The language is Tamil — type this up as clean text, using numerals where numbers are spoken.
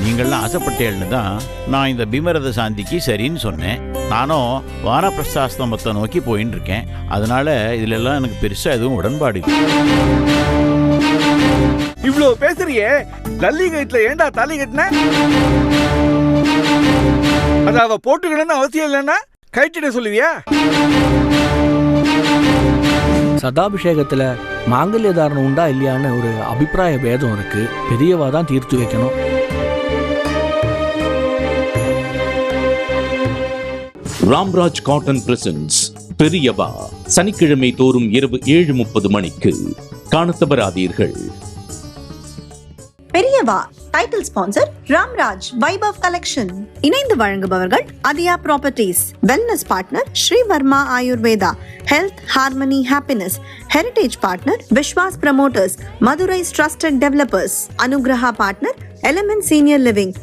நீங்கள்லாம் ஆசைப்பட்டேன்னு தான் நான் இந்த பீமரத சாந்திக்கு சரின்னு சொன்னேன். நானும் வானப்பிரஸ்தாஸ்தமத்தை நோக்கி போயின்னு இருக்கேன். அதனால இதுல எல்லாம் எனக்கு பெருசா எதுவும் உடன்பாடு இல்லை. இவ்வளவு பேசுறியே, லல்லி கயிற்றுல ஏண்டா தாலி கட்டின? அத அவ போட்டுக்கணும்னு அவசியம் இல்லைன்னா கயிற்றிட சொல்லுவியா? சதாபிஷேகத்துல மாங்கல்ய தாரணம் உண்டா இல்லையான்னு ஒரு அபிப்பிராய பேதம் இருக்கு. பெரியவா தான் தீர்த்து வைக்கணும். ராம்ராஜ் காட்டன் பிரசன்ஸ் பெரியவா சனிக்கிழமை தோறும் இரவு 7:30 மணிக்கு காணத் தவறாதீர்கள். Periyava title sponsor Ramraj Vaibhav collection. இணைந்து வழங்குபவர்கள் Athiya properties. Wellness partner Sri Varma Ayurveda. Health harmony happiness. Heritage partner Viswas promoters Madurai trusted developers. Anugraha partner element senior living.